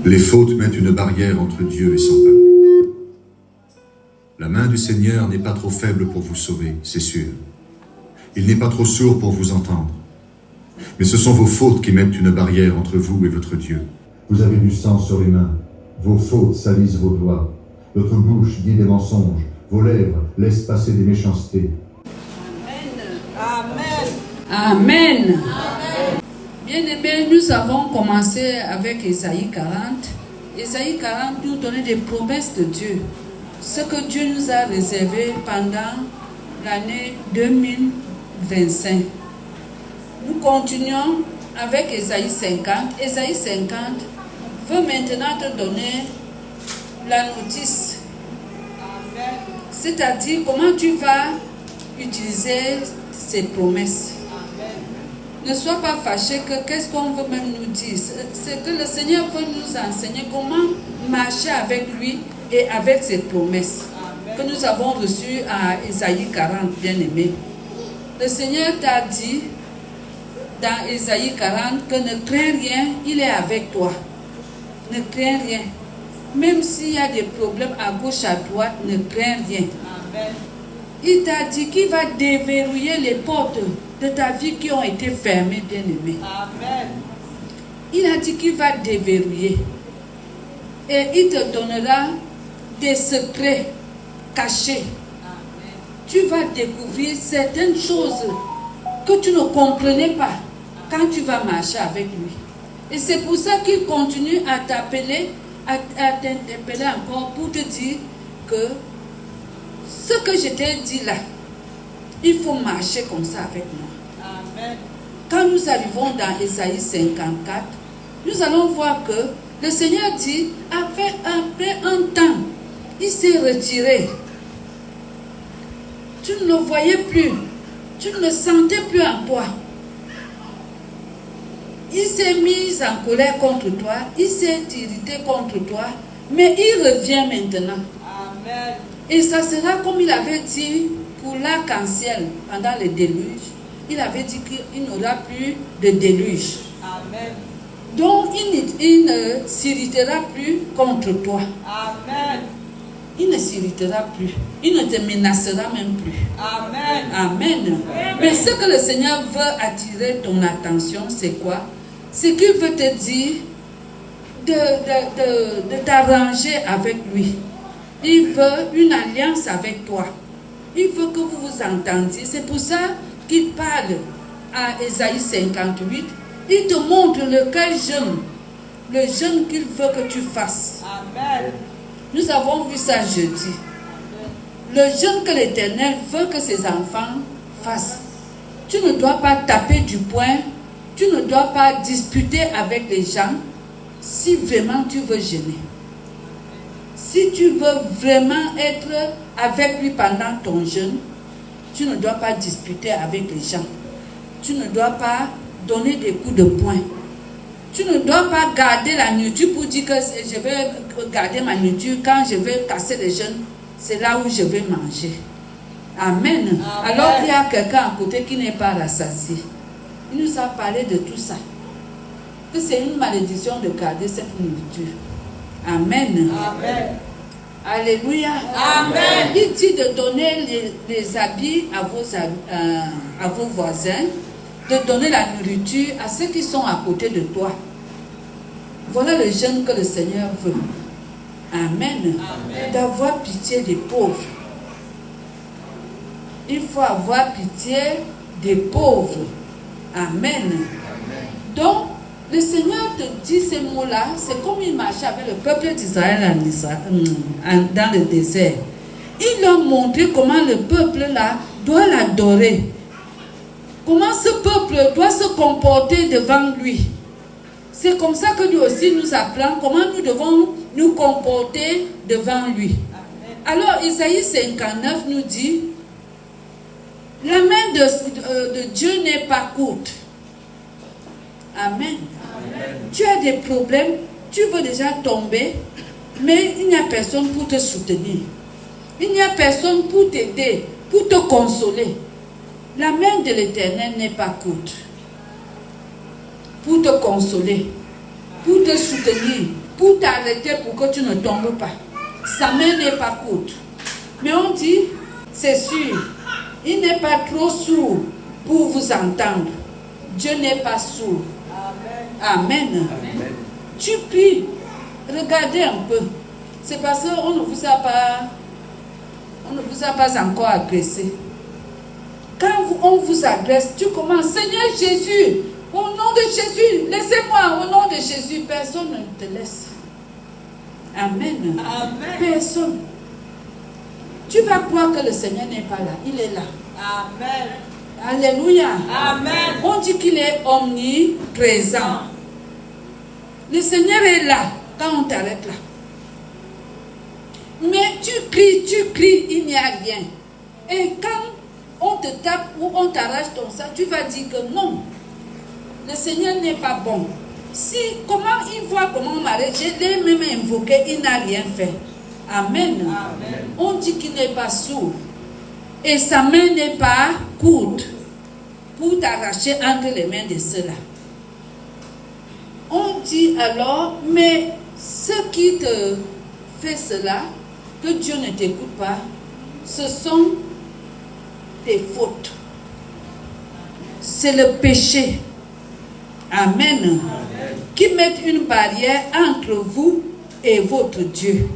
Les fautes mettent une barrière entre Dieu et son peuple. La main du Seigneur n'est pas trop faible pour vous sauver, c'est sûr. Il n'est pas trop sourd pour vous entendre. Mais ce sont vos fautes qui mettent une barrière entre vous et votre Dieu. Vous avez du sang sur les mains. Vos fautes salissent vos doigts. Votre bouche dit des mensonges. Vos lèvres laissent passer des méchancetés. Amen. Amen. Amen. Bien-aimés, nous avons commencé avec Ésaïe 40. Ésaïe 40 nous donnait des promesses de Dieu. Ce que Dieu nous a réservé pendant l'année 2025. Nous continuons avec Ésaïe 50. Ésaïe 50 veut maintenant te donner la notice. C'est-à-dire comment tu vas utiliser ces promesses. Ne sois pas fâché que qu'est-ce qu'on veut même nous dire. C'est que le Seigneur veut nous enseigner comment marcher avec lui et avec ses promesses que nous avons reçues à Ésaïe 40, bien-aimé. Le Seigneur t'a dit dans Ésaïe 40 que ne crains rien, il est avec toi. Ne crains rien. Même s'il y a des problèmes à gauche, à droite, ne crains rien. Amen. Il t'a dit qu'il va déverrouiller les portes de ta vie qui ont été fermées, bien-aimé. Amen. Il a dit qu'il va déverrouiller. Et il te donnera des secrets cachés. Amen. Tu vas découvrir certaines choses que tu ne comprenais pas quand tu vas marcher avec lui. Et c'est pour ça qu'il continue à t'appeler, à t'interpeller encore pour te dire que ce que je t'ai dit là, il faut marcher comme ça avec moi. Amen. Quand nous arrivons dans Ésaïe 54, nous allons voir que le Seigneur dit, après un temps, il s'est retiré. Tu ne le voyais plus. Tu ne le sentais plus en toi. Il s'est mis en colère contre toi. Il s'est irrité contre toi. Mais il revient maintenant. Amen. Et ça sera comme il avait dit pour l'arc-en-ciel pendant le déluge. Il avait dit qu'il n'aura plus de déluge. Amen. Donc il ne s'irritera plus contre toi. Amen. Il ne s'irritera plus. Il ne te menacera même plus. Amen. Amen. Amen. Mais ce que le Seigneur veut attirer ton attention, c'est quoi? C'est qu'il veut te dire de t'arranger avec lui. Il veut une alliance avec toi. Il veut que vous vous entendiez. C'est pour ça qu'il parle à Ésaïe 58. Il te montre lequel jeûne. Le jeûne qu'il veut que tu fasses. Amen. Nous avons vu ça jeudi. Le jeûne que l'Éternel veut que ses enfants fassent. Tu ne dois pas taper du poing. Tu ne dois pas disputer avec les gens si vraiment tu veux jeûner. Si tu veux vraiment être avec lui pendant ton jeûne, tu ne dois pas disputer avec les gens. Tu ne dois pas donner des coups de poing. Tu ne dois pas garder la nourriture pour dire que je vais garder ma nourriture. Quand je vais casser les jeûnes, c'est là où je vais manger. Amen. Amen. Alors qu'il y a quelqu'un à côté qui n'est pas rassasié. Il nous a parlé de tout ça. Que c'est une malédiction de garder cette nourriture. Amen. Amen. Alléluia. Amen. Il dit de donner les habits à vos voisins, de donner la nourriture à ceux qui sont à côté de toi. Voilà le jeûne que le Seigneur veut. Amen. Amen. D'avoir pitié des pauvres. Il faut avoir pitié des pauvres. Amen. Amen. Donc, le Seigneur te dit ces mots-là, c'est comme il marchait avec le peuple d'Israël dans le désert. Il leur montrait comment le peuple-là doit l'adorer. Comment ce peuple doit se comporter devant lui. C'est comme ça que lui aussi nous apprend comment nous devons nous comporter devant lui. Alors, Isaïe 59 nous dit, la main de Dieu n'est pas courte. Amen. Amen. Tu as des problèmes, tu veux déjà tomber, mais il n'y a personne pour te soutenir. Il n'y a personne pour t'aider, pour te consoler. La main de l'Éternel n'est pas courte. Pour te consoler, pour te soutenir, pour t'arrêter pour que tu ne tombes pas. Sa main n'est pas courte. Mais on dit, c'est sûr, il n'est pas trop sourd pour vous entendre. Dieu n'est pas sourd. Amen. Amen. Tu pries, regardez un peu. C'est parce qu'on ne vous a pas encore agressé. Quand on vous agresse, tu commences, Seigneur Jésus, au nom de Jésus, laissez-moi, au nom de Jésus, personne ne te laisse. Amen. Amen. Personne. Tu vas croire que le Seigneur n'est pas là, il est là. Amen. Alléluia. Amen. On dit qu'il est omniprésent. Le Seigneur est là quand on t'arrête là. Mais tu cries, il n'y a rien. Et quand on te tape ou on t'arrache ton sang, tu vas dire que non, le Seigneur n'est pas bon. Si, comment il voit comment on m'arrête, je l'ai même invoqué, il n'a rien fait. Amen. Amen. On dit qu'il n'est pas sourd. Et sa main n'est pas courte pour t'arracher entre les mains de ceux-là. On dit alors, mais ce qui te fait cela, que Dieu ne t'écoute pas, ce sont tes fautes. C'est le péché. Amen. Amen. Qui met une barrière entre vous et votre Dieu.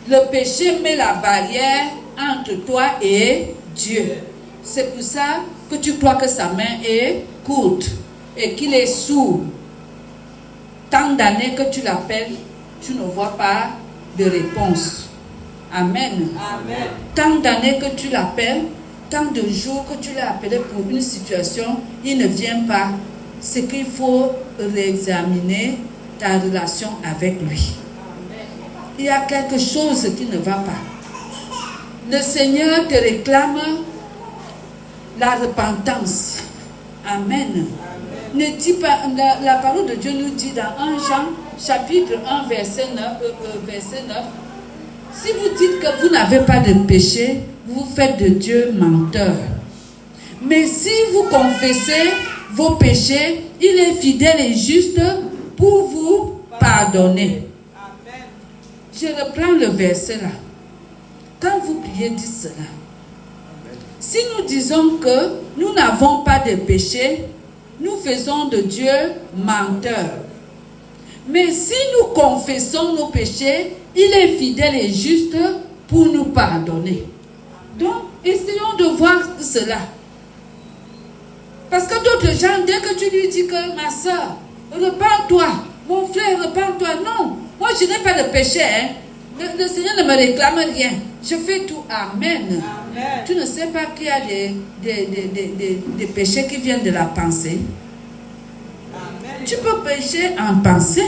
Le péché met la barrière entre toi et Dieu. C'est pour ça que tu crois que sa main est courte et qu'il est sourd. Tant d'années que tu l'appelles, tu ne vois pas de réponse. Amen. Amen. Tant d'années que tu l'appelles, tant de jours que tu l'as appelé pour une situation, il ne vient pas. C'est qu'il faut réexaminer ta relation avec lui. Il y a quelque chose qui ne va pas. Le Seigneur te réclame la repentance. Amen. Ne dis pas, la parole de Dieu nous dit dans 1 Jean, chapitre 1, verset 9, si vous dites que vous n'avez pas de péché, vous faites de Dieu menteur. Mais si vous confessez vos péchés, il est fidèle et juste pour vous pardonner. Amen. Je reprends le verset là. Quand vous priez, dites cela. Amen. Si nous disons que nous n'avons pas de péché, nous faisons de Dieu menteur. Mais si nous confessons nos péchés, il est fidèle et juste pour nous pardonner. Donc, essayons de voir cela. Parce que d'autres gens, dès que tu lui dis que ma soeur, repends-toi, mon frère, repends-toi. Non, moi je n'ai pas de péché. Hein. Le Seigneur ne me réclame rien. Je fais tout. Amen. Amen. Tu ne sais pas qu'il y a des péchés qui viennent de la pensée. Amen. Tu peux pécher en pensée.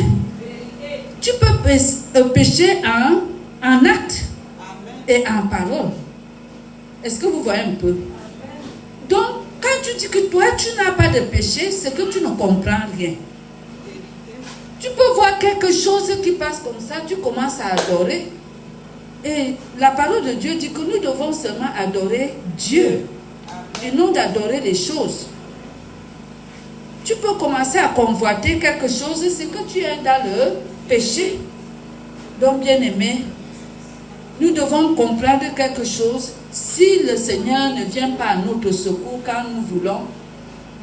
Tu peux pécher en acte. Amen. Et en parole. Est-ce que vous voyez un peu? Donc, quand tu dis que toi, tu n'as pas de péché, c'est que tu ne comprends rien. Tu peux voir quelque chose qui passe comme ça, tu commences à adorer. Et la parole de Dieu dit que nous devons seulement adorer Dieu et non d'adorer les choses. Tu peux commencer à convoiter quelque chose, c'est que tu es dans le péché. Donc, bien-aimé, nous devons comprendre quelque chose. Si le Seigneur ne vient pas à notre secours quand nous voulons,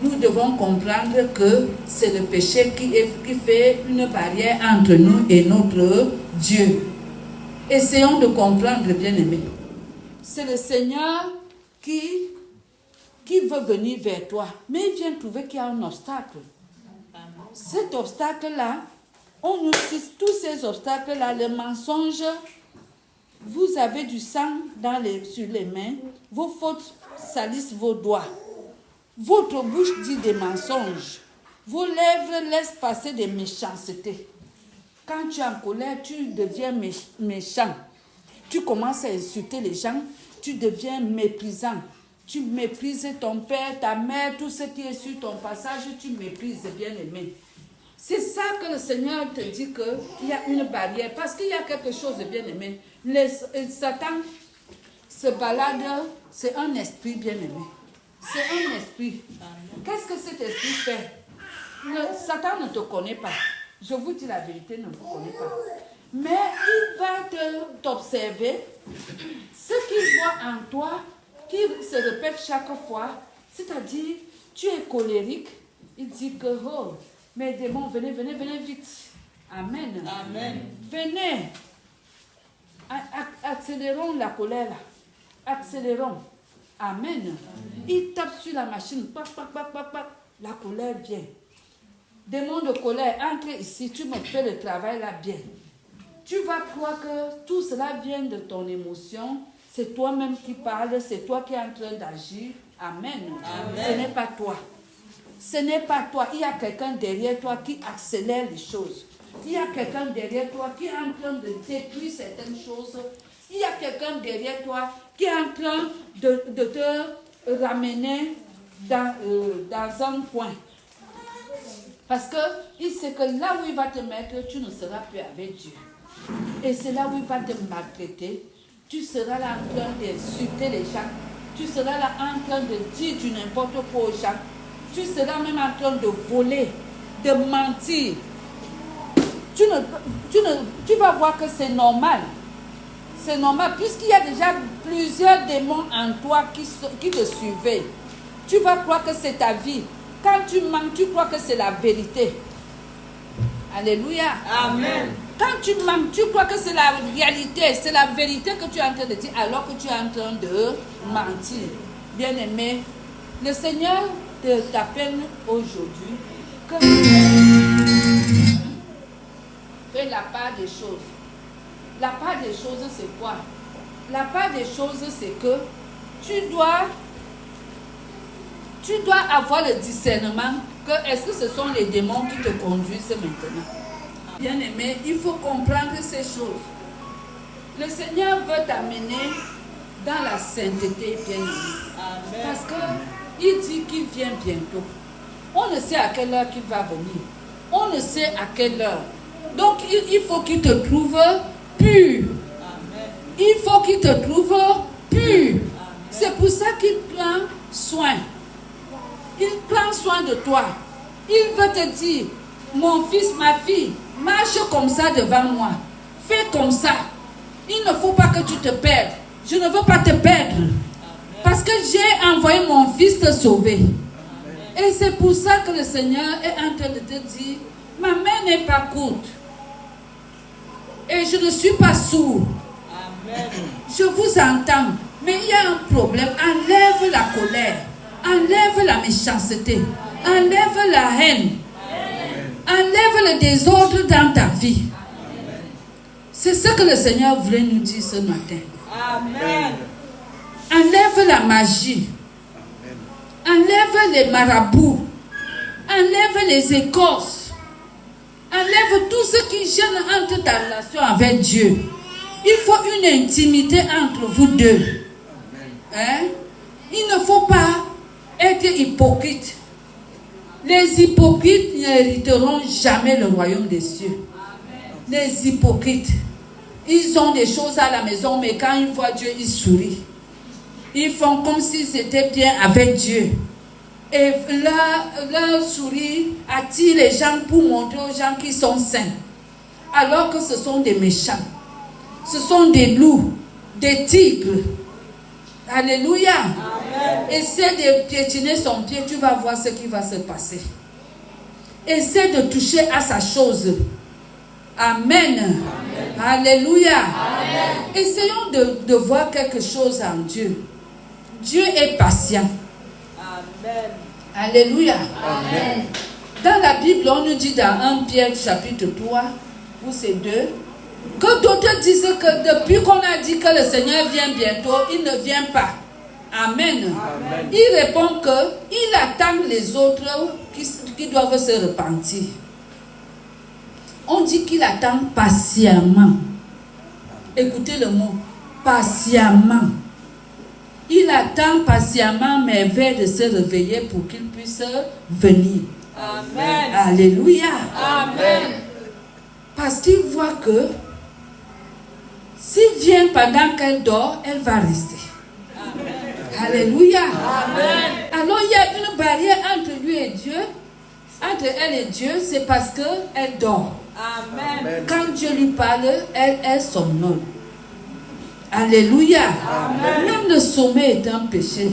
nous devons comprendre que c'est le péché qui fait une barrière entre nous et notre Dieu. Essayons de comprendre, bien-aimés. C'est le Seigneur qui veut venir vers toi, mais il vient trouver qu'il y a un obstacle. Cet obstacle-là, on utilise tous ces obstacles-là, le mensonge. Vous avez du sang sur les mains, vos fautes salissent vos doigts. Votre bouche dit des mensonges. Vos lèvres laissent passer des méchancetés. Quand tu es en colère, tu deviens méchant. Tu commences à insulter les gens, tu deviens méprisant. Tu méprises ton père, ta mère, tout ce qui est sur ton passage, tu méprises, bien-aimé. C'est ça que le Seigneur te dit qu'il y a une barrière. Parce qu'il y a quelque chose de bien-aimé. Satan se balade, c'est un esprit bien-aimé. C'est un esprit. Qu'est-ce que cet esprit fait? Satan ne te connaît pas. Je vous dis la vérité, ne vous connaît pas. Mais il va t'observer. Ce qu'il voit en toi, qui se répète chaque fois, c'est-à-dire, tu es colérique. Il dit que, oh, mes démons, venez vite. Amen. Amen. Venez. Accélérons la colère. Accélérons. Amen. Il tape sur la machine. Pac. La colère vient. Démon de colère, entre ici. Tu me fais le travail là bien. Tu vas croire que tout cela vient de ton émotion. C'est toi-même qui parles. C'est toi qui es en train d'agir. Amen. Amen. Ce n'est pas toi. Ce n'est pas toi. Il y a quelqu'un derrière toi qui accélère les choses. Il y a quelqu'un derrière toi qui est en train de détruire certaines choses. Il y a quelqu'un derrière toi qui est en train de te ramener dans un coin. Parce qu'il sait que là où il va te mettre, tu ne seras plus avec Dieu. Et c'est là où il va te maltraiter. Tu seras là en train d'insulter les gens. Tu seras là en train de dire du n'importe quoi aux gens. Tu seras même en train de voler, de mentir. Tu vas voir que c'est normal. C'est normal, puisqu'il y a déjà plusieurs démons en toi qui te surveillent. Tu vas croire que c'est ta vie. Quand tu mens, tu crois que c'est la vérité. Alléluia. Amen. Quand tu mens, tu crois que c'est la réalité, c'est la vérité que tu es en train de dire, alors que tu es en train de mentir. Bien-aimé, le Seigneur t'appelle aujourd'hui que fais la part des choses. La part des choses, c'est quoi? La part des choses, c'est que tu dois avoir le discernement que est-ce que ce sont les démons qui te conduisent maintenant. Bien-aimé, il faut comprendre ces choses. Le Seigneur veut t'amener dans la sainteté, bien-aimé. Parce qu'il dit qu'il vient bientôt. On ne sait à quelle heure qu'il va venir. On ne sait à quelle heure. Donc, il faut qu'il te trouve pur. Il faut qu'il te trouve pur. C'est pour ça qu'il prend soin. Il prend soin de toi. Il veut te dire, mon fils, ma fille, marche comme ça devant moi. Fais comme ça. Il ne faut pas que tu te perdes. Je ne veux pas te perdre. Parce que j'ai envoyé mon fils te sauver. Et c'est pour ça que le Seigneur est en train de te dire, ma main n'est pas courte. Et je ne suis pas sourd. Je vous entends. Mais il y a un problème. Enlève la colère. Enlève la méchanceté. Enlève la haine. Enlève le désordre dans ta vie. C'est ce que le Seigneur voulait nous dire ce matin. Amen. Enlève la magie. Enlève les marabouts. Enlève les écorces. Enlève tout ce qui gêne entre ta relation avec Dieu. Il faut une intimité entre vous deux. Hein? Il ne faut pas être hypocrite. Les hypocrites n'hériteront jamais le royaume des cieux. Les hypocrites, ils ont des choses à la maison, mais quand ils voient Dieu, ils sourient. Ils font comme s'ils étaient bien avec Dieu. Et leur sourire attire les gens pour montrer aux gens qu'ils sont saints. Alors que ce sont des méchants. Ce sont des loups, des tigres. Alléluia. Amen. Essaie de piétiner son pied, tu vas voir ce qui va se passer. Essaie de toucher à sa chose. Amen. Amen. Alléluia. Amen. Essayons de voir quelque chose en Dieu. Dieu est patient. Amen. Alléluia. Amen. Dans la Bible, on nous dit dans 1 Pierre chapitre 3, ou c'est 2, que d'autres disent que depuis qu'on a dit que le Seigneur vient bientôt, il ne vient pas. Amen. Amen. Il répond qu'il attend les autres qui doivent se repentir. On dit qu'il attend patiemment. Écoutez le mot, patiemment. Il attend patiemment, mais veille de se réveiller pour qu'il puisse venir. Amen. Alléluia. Amen. Parce qu'il voit que s'il vient pendant qu'elle dort, elle va rester. Amen. Alléluia. Amen. Alors il y a une barrière entre lui et Dieu. entre elle et Dieu, c'est parce qu'elle dort. Amen. Quand Dieu lui parle, elle somnole. Alléluia. Amen. Même le sommeil est un péché.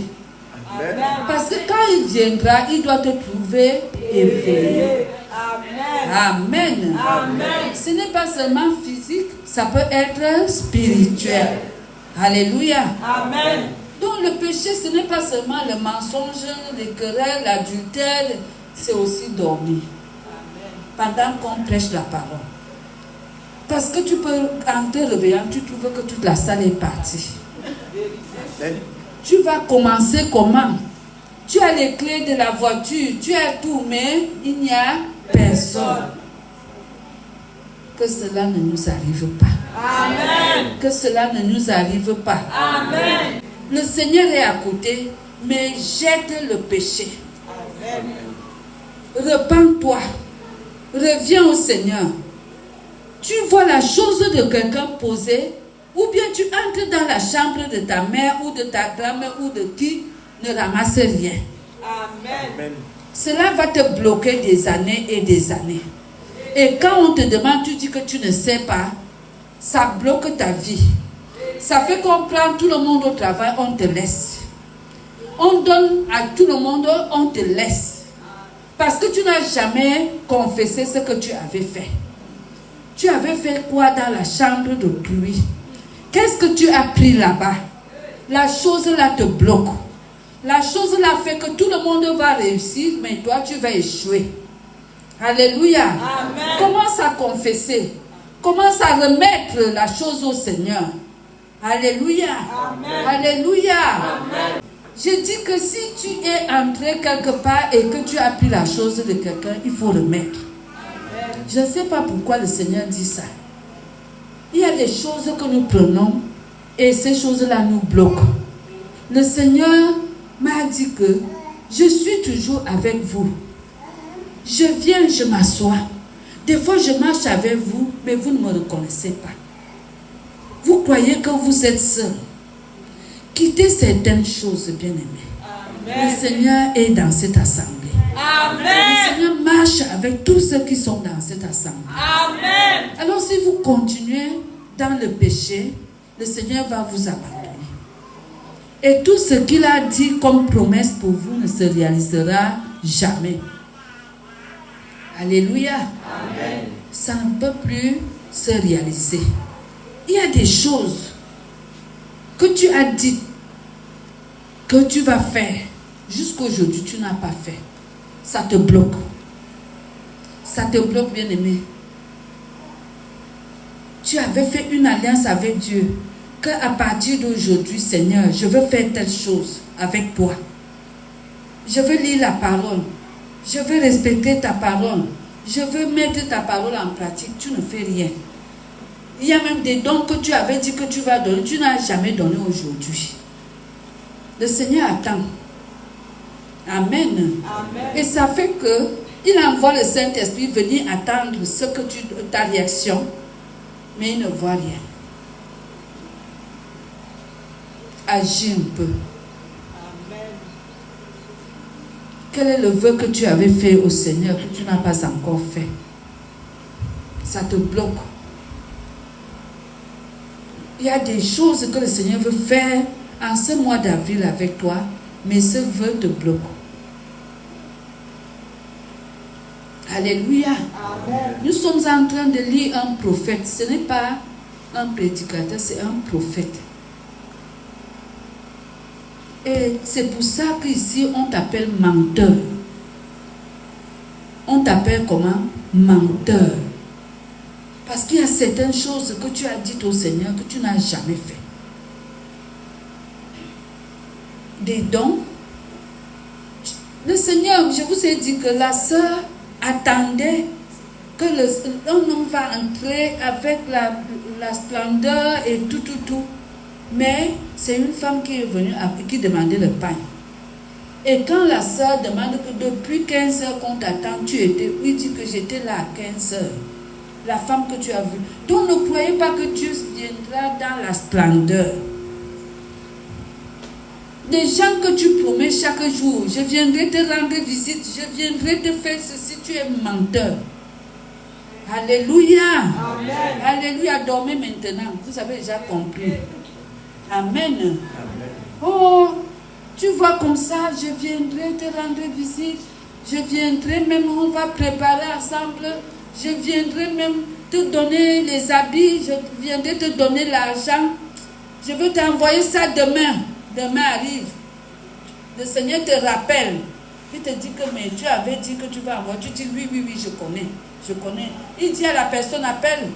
Amen. Parce que quand il viendra, il doit te trouver éveillé. Amen. Amen. Amen. Ce n'est pas seulement physique, ça peut être spirituel. Alléluia. Amen. Donc le péché, ce n'est pas seulement le mensonge, les querelles, l'adultère, c'est aussi dormir. Pendant qu'on prêche la parole. Parce que tu peux, en te réveillant, tu trouves que toute la salle est partie. Tu vas commencer comment? Tu as les clés de la voiture, tu as tout, mais il n'y a personne. Que cela ne nous arrive pas. Amen. Que cela ne nous arrive pas. Amen. Le Seigneur est à côté, mais jette le péché. Amen. Repends-toi. Reviens au Seigneur. Tu vois la chose de quelqu'un posée, ou bien tu entres dans la chambre de ta mère ou de ta grand-mère ou de qui, ne ramasse rien. Amen. Cela va te bloquer des années et des années. Et quand on te demande, tu dis que tu ne sais pas, ça bloque ta vie. Ça fait qu'on prend tout le monde au travail, on te laisse. On donne à tout le monde, on te laisse. Parce que tu n'as jamais confessé ce que tu avais fait. Tu avais fait quoi dans la chambre d'autrui? Qu'est-ce que tu as pris là-bas? La chose là te bloque. La chose là fait que tout le monde va réussir, mais toi tu vas échouer. Alléluia. Amen. Commence à confesser. Commence à remettre la chose au Seigneur. Alléluia. Amen. Alléluia. Amen. Je dis que si tu es entré quelque part et que tu as pris la chose de quelqu'un, il faut remettre. Je ne sais pas pourquoi le Seigneur dit ça. Il y a des choses que nous prenons et ces choses-là nous bloquent. Le Seigneur m'a dit que je suis toujours avec vous. Je viens, je m'assois. Des fois, je marche avec vous, mais vous ne me reconnaissez pas. Vous croyez que vous êtes seul. Quittez certaines choses, bien-aimés. Amen. Le Seigneur est dans cette assemblée. Amen. Le Seigneur marche avec tous ceux qui sont dans cette assemblée. Amen. Alors si vous continuez dans le péché, le Seigneur va vous abandonner. Et tout ce qu'il a dit comme promesse pour vous ne se réalisera jamais. Alléluia. Amen. Ça ne peut plus se réaliser. Il y a des choses que tu as dites que tu vas faire. Jusqu'aujourd'hui, tu n'as pas fait. Ça te bloque. Ça te bloque, bien-aimé. Tu avais fait une alliance avec Dieu. Qu'à partir d'aujourd'hui, Seigneur, je veux faire telle chose avec toi. Je veux lire la parole. Je veux respecter ta parole. Je veux mettre ta parole en pratique. Tu ne fais rien. Il y a même des dons que tu avais dit que tu vas donner. Tu n'as jamais donné aujourd'hui. Le Seigneur attend. Amen. Amen. Et ça fait que il envoie le Saint-Esprit venir attendre ce que ta réaction, mais il ne voit rien. Agis un peu. Amen. Quel est le vœu que tu avais fait au Seigneur que tu n'as pas encore fait? Ça te bloque. Il y a des choses que le Seigneur veut faire en ce mois d'avril avec toi, mais ce vœu te bloque. Alléluia. Amen. Nous sommes en train de lire un prophète. Ce n'est pas un prédicateur, c'est un prophète. Et c'est pour ça qu'ici on t'appelle menteur. On t'appelle comment? Menteur. Parce qu'il y a certaines choses que tu as dites au Seigneur que tu n'as jamais fait. Des dons. Le Seigneur, je vous ai dit que la sœur attendait que un homme va entrer avec la splendeur et tout. Mais c'est une femme qui est venue, qui demandait le pain. Et quand la sœur demande que depuis 15 heures qu'on t'attend, tu étais, il dit que j'étais là à 15 heures. La femme que tu as vue. Donc ne croyez pas que Dieu viendra dans la splendeur. des gens que tu promets chaque jour, je viendrai te rendre visite, je viendrai te faire ceci, tu es menteur. Alléluia. Amen. Alléluia, dormez maintenant. Vous avez déjà compris. Amen. Oh, tu vois comme ça, je viendrai te rendre visite. Je viendrai même, on va préparer ensemble. Je viendrai même te donner les habits. Je viendrai te donner l'argent. Je veux t'envoyer ça demain. Demain arrive. Le Seigneur te rappelle. Il te dit que mais tu avais dit que tu vas envoyer. Tu dis oui, je connais. Je connais. Il dit à la personne, appelle.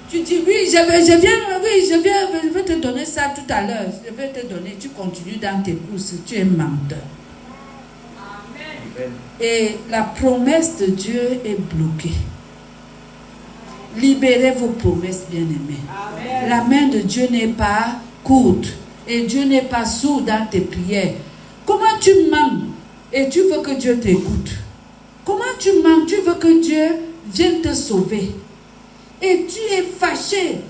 Tu dis oui, je vais te donner ça tout à l'heure. Je vais te donner. Tu continues dans tes courses. Tu es menteur. Amen. Et la promesse de Dieu est bloquée. Libérez vos promesses, bien-aimés. Amen. La main de Dieu n'est pas courte. Et Dieu n'est pas sourd dans tes prières. Comment tu mens et tu veux que Dieu t'écoute? Comment tu mens? Tu veux que Dieu vienne te sauver. Et tu es fâché.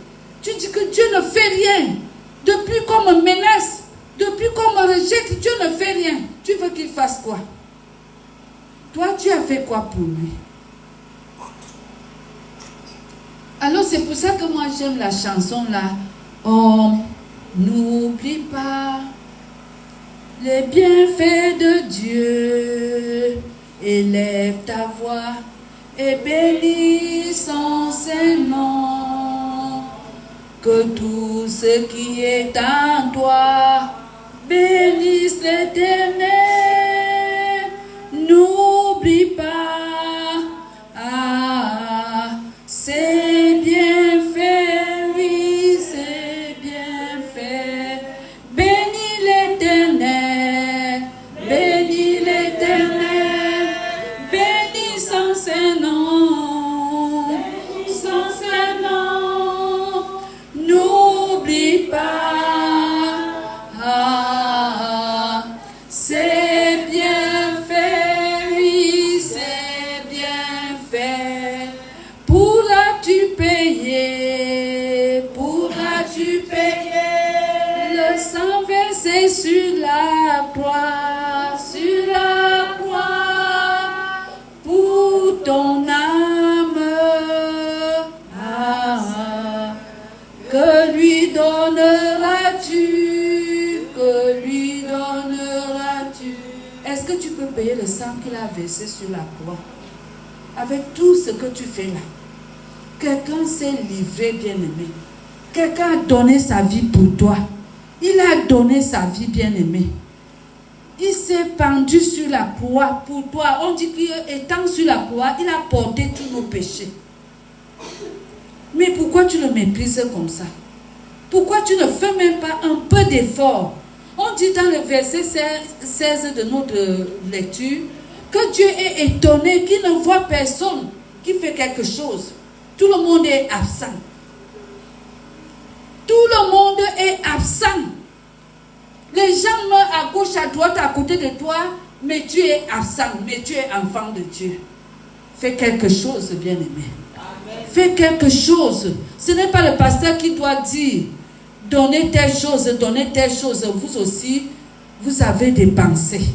Tu dis que Dieu ne fait rien. Depuis qu'on me menace, depuis qu'on me rejette, Dieu ne fait rien. Tu veux qu'il fasse quoi? Toi, tu as fait quoi pour lui? Alors c'est pour ça que moi j'aime la chanson là. Oh, n'oublie pas les bienfaits de Dieu. Élève ta voix et bénis son Saint-Nom. Que tout ce qui est en toi bénisse l'Éternel. N'oublie pas c'est bien fait, oui, c'est bien fait. Bénis l'Éternel, bénis l'Éternel, bénis son Saint-Nom, son Saint-Nom. N'oublie pas, c'est bien fait, oui, c'est bien fait. Pourras-tu payer le sang versé sur la croix, pour ton âme? Que lui donneras-tu? Est-ce que tu peux payer le sang qu'il a versé sur la croix? Avec tout ce que tu fais là. Quelqu'un s'est livré, bien-aimé. Quelqu'un a donné sa vie pour toi. Il a donné sa vie, bien-aimé. Il s'est pendu sur la croix pour toi. On dit qu'étant sur la croix, il a porté tous nos péchés. Mais pourquoi tu le méprises comme ça? Pourquoi tu ne fais même pas un peu d'effort? On dit dans le verset 16 de notre lecture que Dieu est étonné qu'il ne voit personne qui fait quelque chose. Tout le monde est absent. Tout le monde est absent. Les gens meurent à gauche, à droite, à côté de toi, mais tu es absent, mais tu es enfant de Dieu. Fais quelque chose, bien-aimé. Fais quelque chose. Ce n'est pas le pasteur qui doit dire donnez telle chose, donnez telle chose. Vous aussi, vous avez des pensées.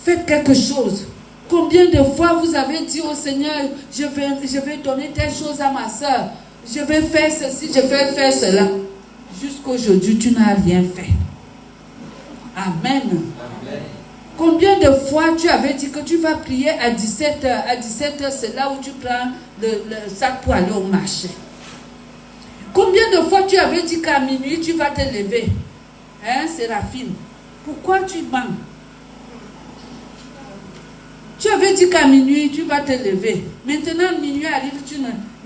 Faites quelque chose. Combien de fois vous avez dit au Seigneur, je vais donner telle chose à ma soeur, je vais faire ceci, je vais faire cela. Jusqu'aujourd'hui, tu n'as rien fait. Amen. Amen. Combien de fois tu avais dit que tu vas prier à 17h? À 17h, c'est là où tu prends le sac pour aller au marché. Combien de fois tu avais dit qu'à minuit, tu vas te lever? Hein, Séraphine? Pourquoi tu mens? Tu avais dit qu'à minuit, tu vas te lever. Maintenant, minuit arrive,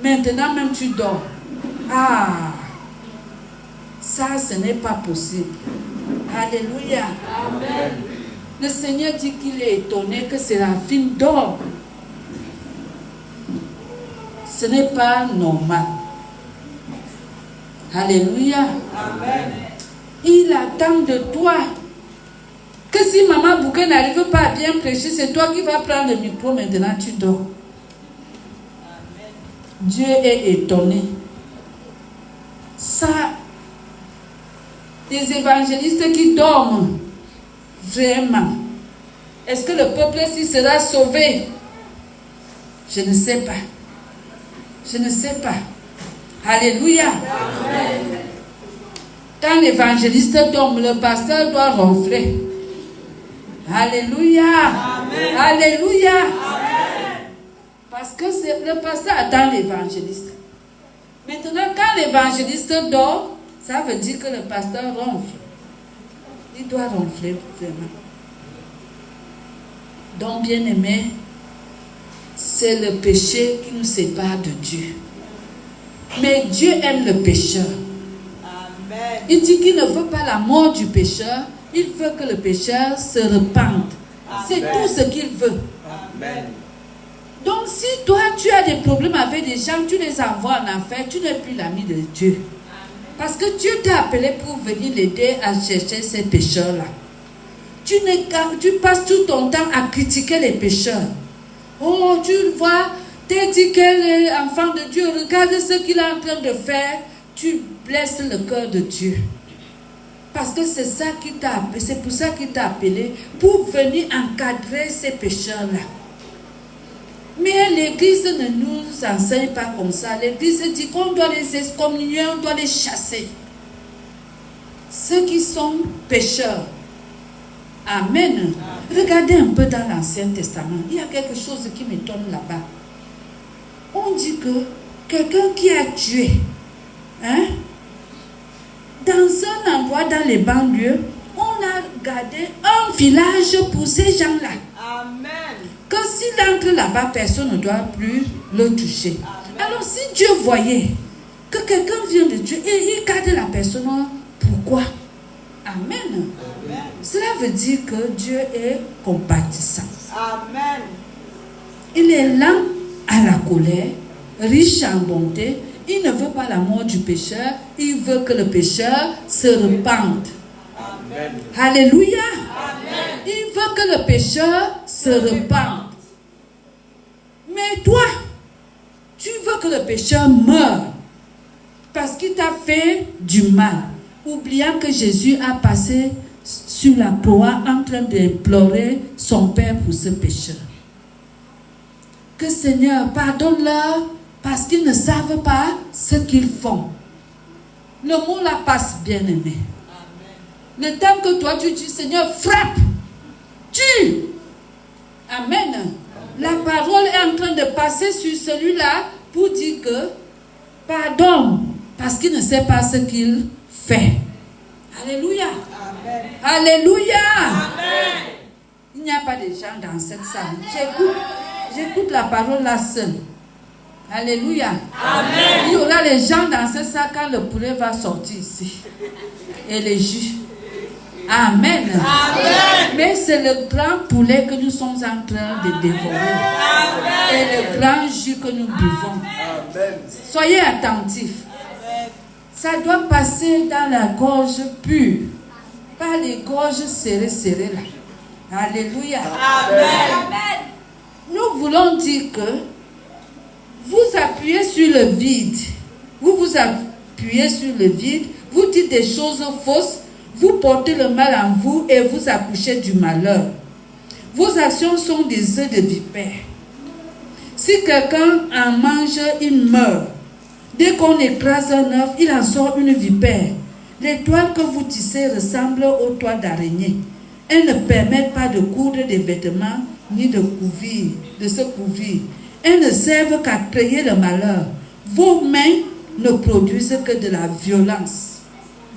maintenant même tu dors. Ah, ça, ce n'est pas possible. Alléluia. Amen. Le Seigneur dit qu'il est étonné que Séraphine dort. Ce n'est pas normal. Alléluia. Amen. Il attend de toi que si Maman Bouquet n'arrive pas à bien prêcher, c'est toi qui vas prendre le micro, maintenant tu dors. Amen. Dieu est étonné. Ça, des évangélistes qui dorment. Vraiment. Est-ce que le peuple s'y sera sauvé? Je ne sais pas. Je ne sais pas. Alléluia. Amen. Quand l'évangéliste dorme, le pasteur doit ronfler. Alléluia. Amen. Alléluia. Amen. Parce que le pasteur attend l'évangéliste. Maintenant, quand l'évangéliste dort, ça veut dire que le pasteur ronfle. Il doit ronfler vraiment. Donc, bien aimé, c'est le péché qui nous sépare de Dieu. Mais Dieu aime le pécheur. Amen. Il dit qu'il ne veut pas la mort du pécheur, il veut que le pécheur se repente. C'est tout ce qu'il veut. Amen. Donc si toi tu as des problèmes avec des gens, tu les envoies en enfer, tu n'es plus l'ami de Dieu. Parce que Dieu t'a appelé pour venir l'aider à chercher ces pécheurs-là. Tu passes tout ton temps à critiquer les pécheurs. Oh, tu le vois, t'es dit qu'elle est enfant de Dieu, regarde ce qu'il est en train de faire. Tu blesses le cœur de Dieu. Parce que c'est ça qui t'a appelé, c'est pour ça qu'il t'a appelé, pour venir encadrer ces pécheurs-là. Mais l'Église ne nous enseigne pas comme ça. L'Église dit qu'on doit les excommunier, on doit les chasser. Ceux qui sont pécheurs. Amen. Regardez un peu dans l'Ancien Testament. Il y a quelque chose qui m'étonne là-bas. On dit que quelqu'un qui a tué, dans un endroit dans les banlieues, on a gardé un village pour ces gens-là. Amen. Que s'il entre là-bas, personne ne doit plus le toucher. Amen. Alors si Dieu voyait que quelqu'un vient de Dieu et il garde la personne, pourquoi? Amen. Amen. Cela veut dire que Dieu est compatissant. Amen. Il est lent à la colère, riche en bonté. Il ne veut pas la mort du pécheur, il veut que le pécheur se repente. Amen. Alléluia. Amen. Il veut que le pécheur se repente. Mais toi, tu veux que le pécheur meure parce qu'il t'a fait du mal, oubliant que Jésus a passé sur la croix en train d'implorer son Père pour ce pécheur. Que Seigneur, pardonne-leur parce qu'ils ne savent pas ce qu'ils font. Le mot là passe, bien aimé. Amen. Le temps que toi tu dis, Seigneur, frappe, tue. Amen. Amen. La parole est en train de passer sur celui-là pour dire que pardonne parce qu'il ne sait pas ce qu'il fait. Alléluia. Amen. Alléluia. Amen. Il n'y a pas de gens dans cette salle. J'écoute la parole là seule. Alléluia. Amen. Il y aura les gens dans ce sac quand le poulet va sortir ici. Et les jus. Amen. Amen. Mais c'est le grand poulet que nous sommes en train de dévorer. Amen. Et le grand jus que nous buvons. Amen. Soyez attentifs. Amen. Ça doit passer dans la gorge pure. Pas les gorges serrées là. Alléluia. Amen. Nous voulons dire que vous appuyez sur le vide. Vous appuyez sur le vide. Vous dites des choses fausses. Vous portez le mal en vous et vous accouchez du malheur. Vos actions sont des œufs de vipère. Si quelqu'un en mange, il meurt. Dès qu'on écrase un œuf, il en sort une vipère. Les toiles que vous tissez ressemblent aux toiles d'araignée. Elles ne permettent pas de coudre des vêtements ni de se couvrir. Elles ne servent qu'à créer le malheur. Vos mains ne produisent que de la violence.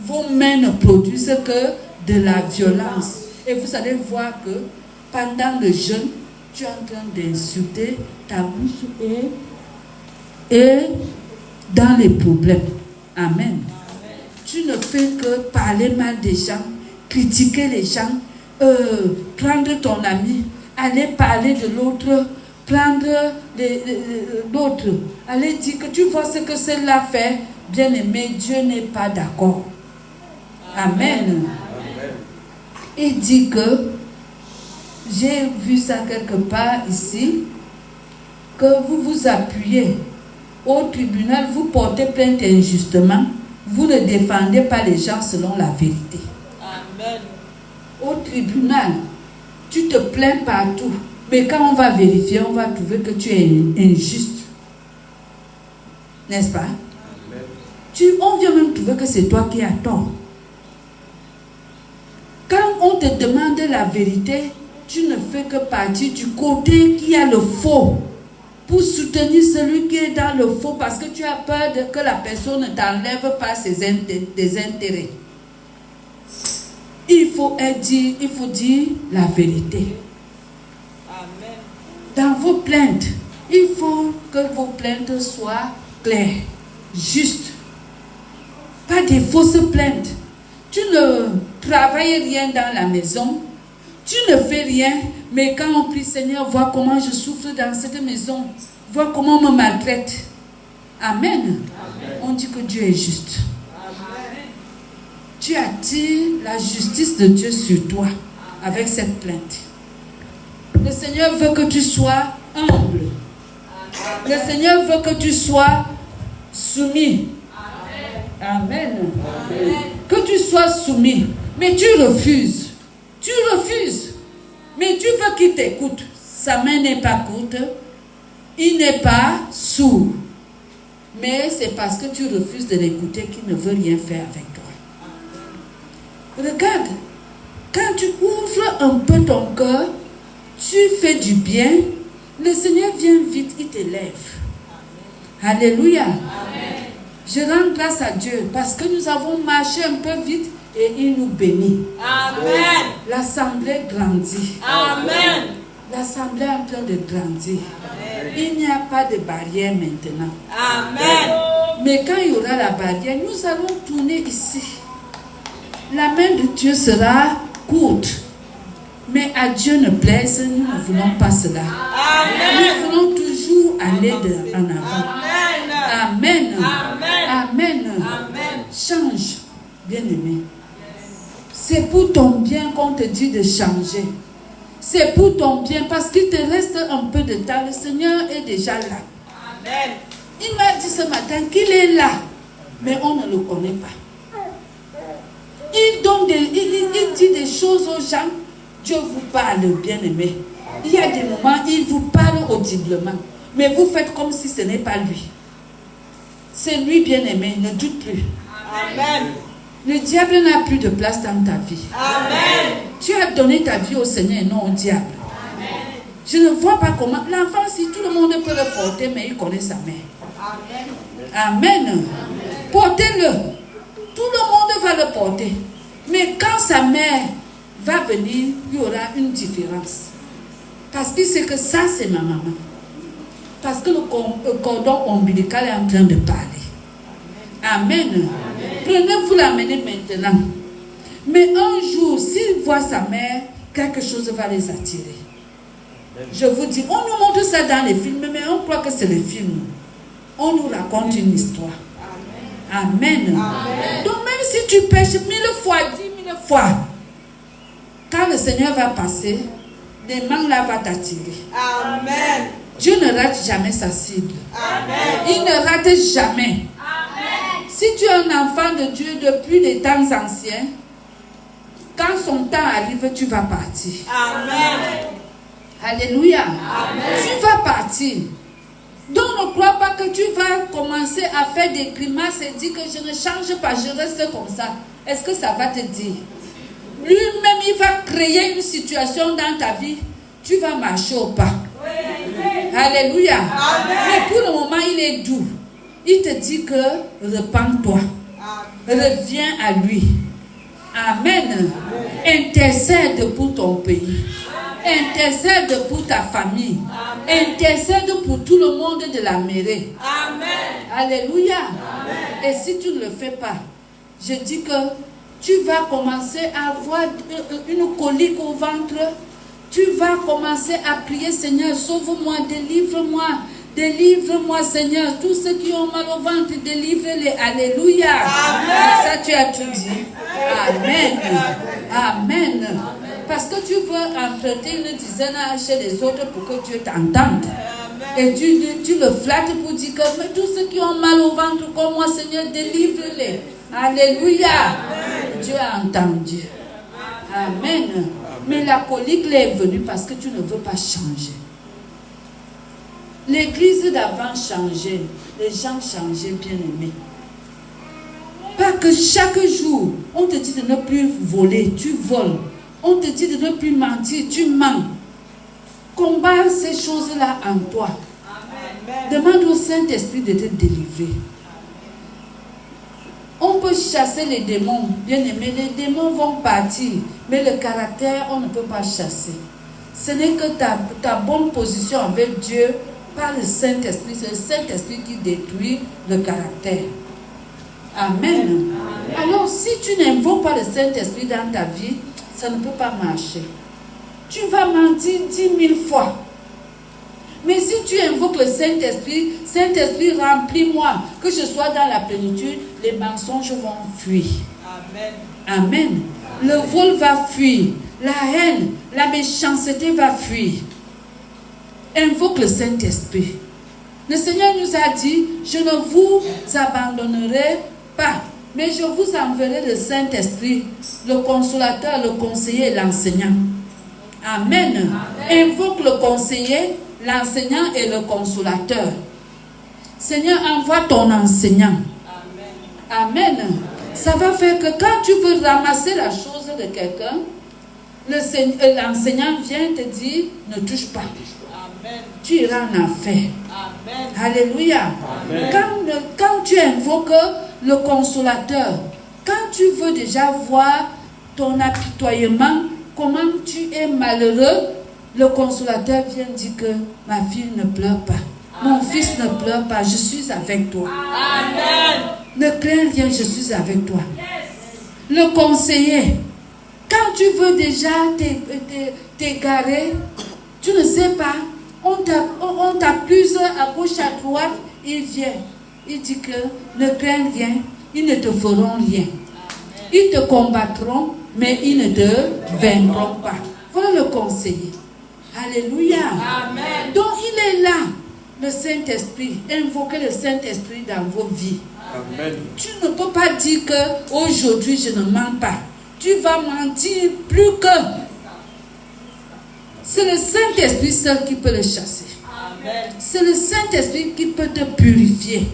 Vos mains ne produisent que de la violence. Et vous allez voir que pendant le jeûne, tu es en train d'insulter, ta bouche est dans les problèmes. Amen. Tu ne fais que parler mal des gens, critiquer les gens, prendre ton ami, aller parler de l'autre, prendre l'autre, aller dire que tu vois ce que celle-là fait. Bien aimé, Dieu n'est pas d'accord. Amen. Amen. Il dit que, j'ai vu ça quelque part ici, que vous vous appuyez au tribunal, vous portez plainte injustement vous ne défendez pas les gens selon la vérité. Amen. Au tribunal, tu te plains partout. Mais quand on va vérifier, on va trouver que tu es injuste. N'est-ce pas? On vient même trouver que c'est toi qui as tort. Quand on te demande la vérité, tu ne fais que partir du côté qui a le faux pour soutenir celui qui est dans le faux parce que tu as peur que la personne ne t'enlève pas des intérêts. Il faut dire la vérité. Amen. Dans vos plaintes, il faut que vos plaintes soient claires, justes. Pas des fausses plaintes. Tu ne travailles rien dans la maison. Tu ne fais rien. Mais quand on prie, Seigneur, vois comment je souffre dans cette maison. Vois comment on me maltraite. Amen. Amen. On dit que Dieu est juste. Amen. Tu attires la justice de Dieu sur toi avec cette plainte. Le Seigneur veut que tu sois humble. Le Seigneur veut que tu sois soumis. Amen. Amen. Que tu sois soumis. Mais tu refuses. Tu refuses. Mais tu veux qu'il t'écoute. Sa main n'est pas courte. Il n'est pas sourd. Mais c'est parce que tu refuses de l'écouter qu'il ne veut rien faire avec toi. Regarde. Quand tu ouvres un peu ton cœur, tu fais du bien. Le Seigneur vient vite, il t'élève. Alléluia. Amen. Je rends grâce à Dieu parce que nous avons marché un peu vite et il nous bénit. Amen. L'assemblée grandit. Amen. L'assemblée est en train de grandir. Amen. Il n'y a pas de barrière maintenant. Amen. Mais quand il y aura la barrière, nous allons tourner ici. La main de Dieu sera courte. Mais à Dieu ne plaise, nous ne voulons pas cela. Amen. Nous voulons toujours aller en avant. Amen. Amen. Amen. Amen. Amen. Change, bien-aimé. C'est pour ton bien qu'on te dit de changer. C'est pour ton bien parce qu'il te reste un peu de temps. Le Seigneur est déjà là. Amen. Il m'a dit ce matin qu'il est là, mais on ne le connaît pas. Il dit des choses aux gens. Dieu vous parle, bien-aimé. Il y a des moments, il vous parle audiblement. Mais vous faites comme si ce n'est pas lui. C'est lui, bien-aimé, ne doute plus. Amen. Le diable n'a plus de place dans ta vie. Amen. Tu as donné ta vie au Seigneur et non au diable. Amen. Je ne vois pas comment. L'enfant, si tout le monde peut le porter, mais il connaît sa mère. Amen. Amen. Portez-le. Tout le monde va le porter. Mais quand sa mère va venir, il y aura une différence. Parce qu'il sait que ça, c'est ma maman. Parce que le cordon ombilical est en train de parler. Amen. Amen. Prenez-vous l'amener maintenant. Mais un jour, s'il voit sa mère, quelque chose va les attirer. Je vous dis, on nous montre ça dans les films, mais on croit que c'est les films. On nous raconte une histoire. Amen. Amen. Donc même si tu pêches 1000 fois, 10 000 fois, quand le Seigneur va passer, les mains là vont t'attirer. Amen. Dieu ne rate jamais sa cible. Amen. Il ne rate jamais. Amen. Si tu es un enfant de Dieu depuis les temps anciens, quand son temps arrive, tu vas partir. Amen. Alléluia. Amen. Tu vas partir. Donc ne crois pas que tu vas commencer à faire des grimaces et dire que je ne change pas, je reste comme ça. Est-ce que ça va te dire? Lui-même, il va créer une situation dans ta vie. Tu vas marcher au pas. Alléluia. Amen. Mais pour le moment, il est doux. Il te dit que repens-toi. Reviens à lui. Amen. Intercède pour ton pays. Intercède pour ta famille. Intercède pour tout le monde de la mairie. Amen. Alléluia. Amen. Et si tu ne le fais pas, je dis que tu vas commencer à avoir une colique au ventre. Tu vas commencer à prier, Seigneur, sauve-moi, délivre-moi. Délivre-moi, Seigneur. Tous ceux qui ont mal au ventre, délivre-les. Alléluia. Amen. Ça, tu as tout dit. Amen. Amen. Parce que tu veux emprunter une dizaine chez les autres pour que Dieu t'entende. Et tu le flattes pour dire que mais tous ceux qui ont mal au ventre comme moi, Seigneur, délivre-les. Alléluia. Dieu a entendu. Amen. Mais la colique est venue parce que tu ne veux pas changer. L'église d'avant changeait. Les gens changeaient, bien aimés. Pas que chaque jour, on te dit de ne plus voler, tu voles. On te dit de ne plus mentir, tu mens. Combat ces choses-là en toi. Demande au Saint-Esprit de te délivrer. On peut chasser les démons, bien aimé, les démons vont partir, mais le caractère, on ne peut pas chasser. Ce n'est que ta bonne position avec Dieu par le Saint-Esprit. C'est le Saint-Esprit qui détruit le caractère. Amen. Alors, si tu n'invoques pas le Saint-Esprit dans ta vie, ça ne peut pas marcher. Tu vas mentir 10 000 fois. Mais si tu invoques le Saint-Esprit, Saint-Esprit, remplis-moi, que je sois dans la plénitude, les mensonges vont fuir. Amen. Amen. Le vol va fuir. La haine, la méchanceté va fuir. Invoque le Saint-Esprit. Le Seigneur nous a dit, je ne vous abandonnerai pas, mais je vous enverrai le Saint-Esprit, le consolateur, le conseiller et l'enseignant. Amen. Invoque le conseiller, l'enseignant et le consolateur. Seigneur, envoie ton enseignant. Amen. Ça va faire que quand tu veux ramasser la chose de quelqu'un, l'enseignant vient te dire, ne touche pas. Tu iras en enfer. Alléluia. Quand tu invoques le consolateur, quand tu veux déjà voir ton apitoyement, comment tu es malheureux, le consolateur vient dire que ma fille ne pleure pas. Mon fils ne pleure pas, je suis avec toi. Amen. Ne crains rien, je suis avec toi. Le conseiller, quand tu veux déjà t'égarer, tu ne sais pas, on t'accuse à gauche, à droite, il vient. Il dit que ne crains rien, ils ne te feront rien. Ils te combattront, mais ils ne te vaincront pas. Voilà le conseiller. Alléluia. Amen. Donc il est là, le Saint-Esprit. Invoquez le Saint-Esprit dans vos vies. Amen. Tu ne peux pas dire que aujourd'hui je ne mens pas. Tu vas mentir plus que. C'est le Saint-Esprit seul qui peut le chasser. Amen. C'est le Saint-Esprit qui peut te purifier.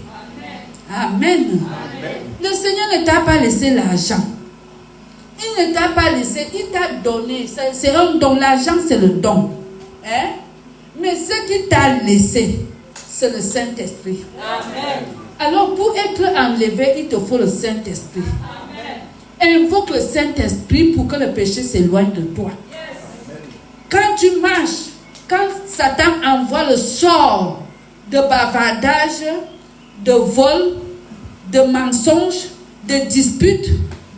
Amen. Amen. Le Seigneur ne t'a pas laissé l'argent. Il ne t'a pas laissé, il t'a donné. C'est un don. L'argent, c'est le don. Hein? Mais ce qu'il t'a laissé, c'est le Saint-Esprit. Amen. Alors, pour être enlevé, il te faut le Saint-Esprit. Invoque le Saint-Esprit pour que le péché s'éloigne de toi. Quand tu marches, quand Satan envoie le sort de bavardage, de vol, de mensonge, de dispute,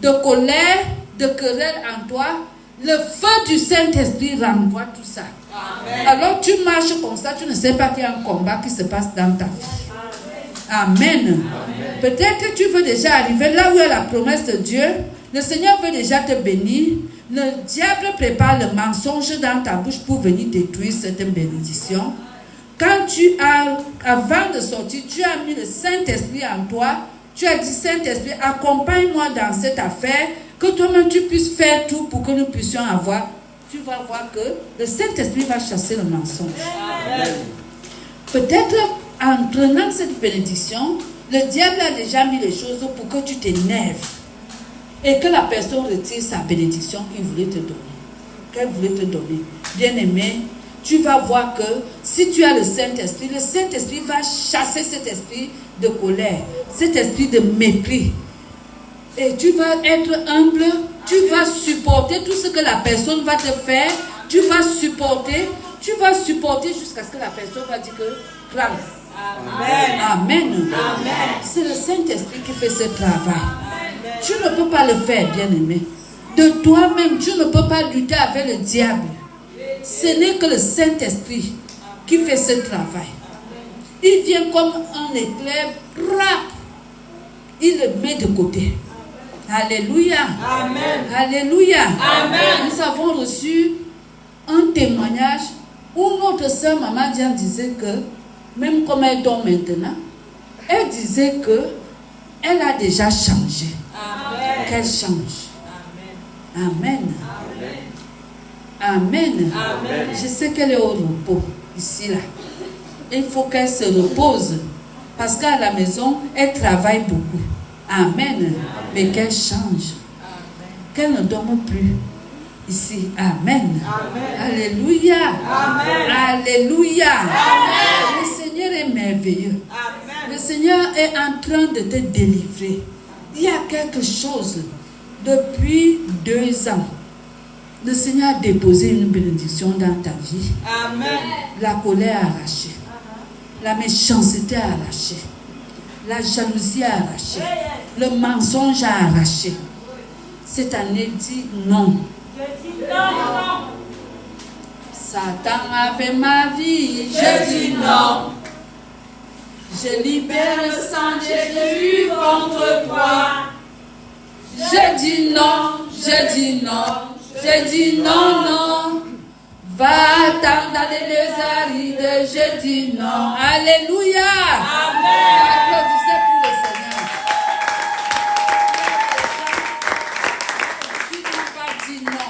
de colère, de querelle en toi, le feu du Saint-Esprit renvoie tout ça. Amen. Alors tu marches comme ça, tu ne sais pas qu'il y a un combat qui se passe dans ta vie. Amen. Peut-être que tu veux déjà arriver là où il y a la promesse de Dieu. Le Seigneur veut déjà te bénir. Le diable prépare le mensonge dans ta bouche pour venir détruire cette bénédiction. Quand tu as, avant de sortir, tu as mis le Saint-Esprit en toi. Tu as dit, Saint-Esprit, accompagne-moi dans cette affaire, que toi-même tu puisses faire tout pour que nous puissions avoir. Tu vas voir que le Saint-Esprit va chasser le mensonge. Amen. Peut-être en prenant cette bénédiction, le diable a déjà mis les choses pour que tu t'énerves et que la personne retire sa bénédiction qu'il voulait te donner. Qu'elle voulait te donner. Bien-aimé, tu vas voir que si tu as le Saint-Esprit va chasser cet esprit de colère, cet esprit de mépris. Et tu vas être humble, tu vas supporter tout ce que la personne va te faire, tu vas supporter jusqu'à ce que la personne va dire que prends. Amen. Amen. Amen. C'est le Saint-Esprit qui fait ce travail. Tu ne peux pas le faire, bien-aimé. De toi-même, tu ne peux pas lutter avec le diable. Ce n'est que le Saint-Esprit qui fait ce travail. Il vient comme un éclair, il le met de côté. Alléluia. Amen. Alléluia. Amen. Nous avons reçu un témoignage où notre sœur Maman Diane disait que même comme elle dort maintenant, elle disait que elle a déjà changé. Amen. Qu'elle change. Amen. Amen. Amen. Amen. Je sais qu'elle est au repos, ici, là. Il faut qu'elle se repose. Parce qu'à la maison, elle travaille beaucoup. Amen. Mais qu'elle change. Qu'elle ne dorme plus. Ici. Amen. Alléluia. Alléluia. Le Seigneur est merveilleux. Le Seigneur est en train de te délivrer. Il y a quelque chose. Depuis 2 ans, le Seigneur a déposé une bénédiction dans ta vie. Amen. La colère arrachée. La méchanceté arrachée. La jalousie arrachée. Le mensonge arraché. Cette année dit non. Je dis non. Satan avait ma vie. Je dis non. Je libère le sang de Jésus contre toi. Je dis non. Je dis non. Je dis non, non. Va-t'en dans les deux arides. Je dis non. Alléluia. Amen. Applaudissez pour le Seigneur. Qui n'ont pas dit non.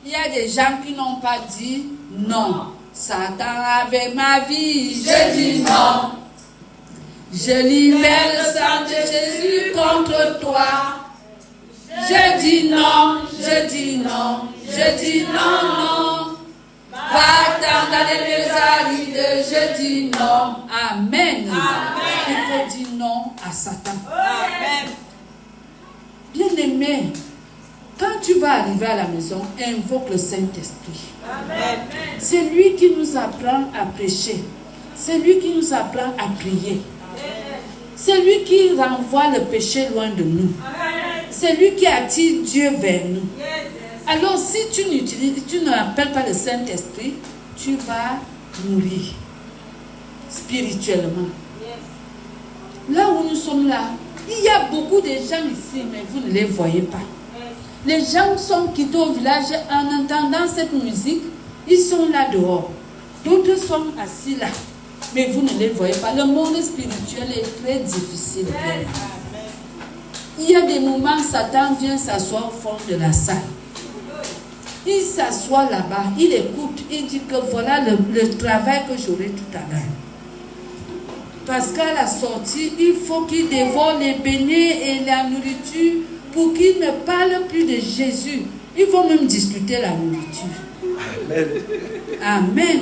Il y a des gens qui n'ont pas dit non. Satan avait ma vie. Je dis non. Je libère le sang de Jésus contre toi. Je dis non. Je dis non. Je dis non, non. Va-t'en dans les deux arides. Je dis non. Amen. Il faut dire non à Satan. Amen. Bien-aimé, quand tu vas arriver à la maison, invoque le Saint-Esprit. Amen. C'est lui qui nous apprend à prêcher. C'est lui qui nous apprend à prier. C'est lui qui renvoie le péché loin de nous. C'est lui qui attire Dieu vers nous. Alors si tu n'appelles pas le Saint-Esprit, tu vas mourir spirituellement. Là où nous sommes là, il y a beaucoup de gens ici, mais vous ne les voyez pas. Les gens sont quittés au village en entendant cette musique, ils sont là dehors. D'autres sont assis là, mais vous ne les voyez pas. Le monde spirituel est très difficile. Il y a des moments, Satan vient s'asseoir au fond de la salle. Il s'assoit là-bas, il écoute, il dit que voilà le travail que j'aurai tout à l'heure. Parce qu'à la sortie, il faut qu'il dévore les beignets et la nourriture pour qu'il ne parle plus de Jésus. Ils vont même discuter la nourriture. Amen.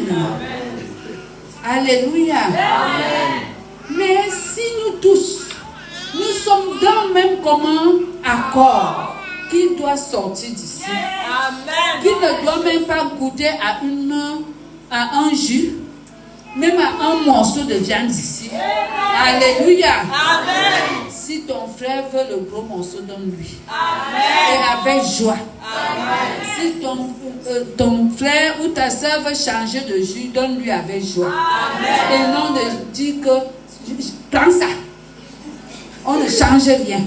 Alléluia. Amen. Mais si nous tous, nous sommes dans le même commun accord, qui doit sortir d'ici, qui ne doit même pas goûter à un jus, même à un morceau de viande ici. Alléluia. Amen. Si ton frère veut le gros morceau, donne-lui. Et avec joie. Amen. Si ton frère ou ta soeur veut changer de jus, donne-lui avec joie. Amen. Et non de dire que prends ça. On ne change rien.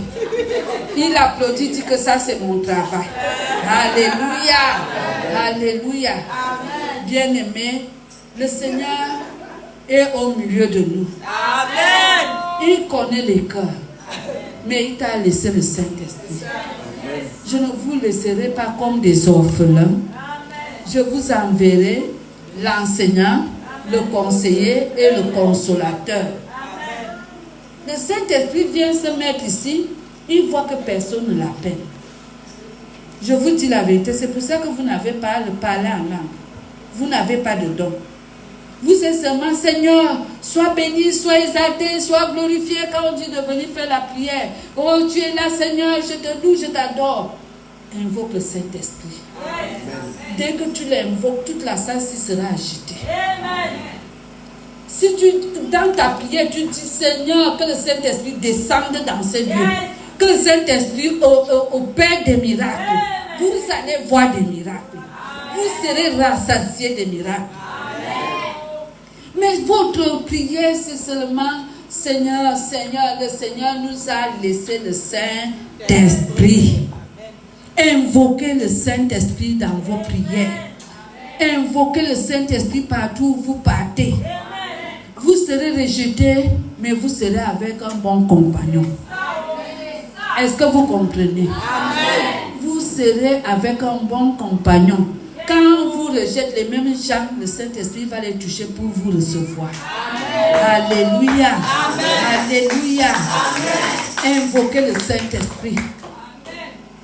Il applaudit, dit que ça c'est mon travail. Alléluia. Alléluia. Bien-aimé, le Seigneur est au milieu de nous. Amen. Il connaît les cœurs. Mais il t'a laissé le Saint-Esprit. Je ne vous laisserai pas comme des orphelins. Je vous enverrai l'enseignant, le conseiller et le consolateur. Le Saint-Esprit vient se mettre ici, il voit que personne ne l'appelle. Je vous dis la vérité, c'est pour ça que vous n'avez pas le parler en langue. Vous n'avez pas de don. Vous êtes seulement, Seigneur, sois béni, sois exalté, sois glorifié quand on dit de venir faire la prière. Oh, tu es là, Seigneur, je te loue, je t'adore. Invoque le Saint-Esprit. Dès que tu l'invoques, toute la salle sera agitée. Si dans ta prière, tu dis, Seigneur, que le Saint-Esprit descende dans ces lieux. Que le Saint-Esprit opère des miracles. Vous allez voir des miracles. Vous serez rassasiés des miracles. Mais votre prière, c'est seulement, Seigneur, Seigneur, le Seigneur nous a laissé le Saint-Esprit. Invoquez le Saint-Esprit dans vos prières. Invoquez le Saint-Esprit partout où vous partez. Vous serez rejeté, mais vous serez avec un bon compagnon. Est-ce que vous comprenez? Vous serez avec un bon compagnon. Quand vous rejetez les mêmes gens, le Saint-Esprit va les toucher pour vous recevoir. Alléluia. Alléluia. Invoquez le Saint-Esprit.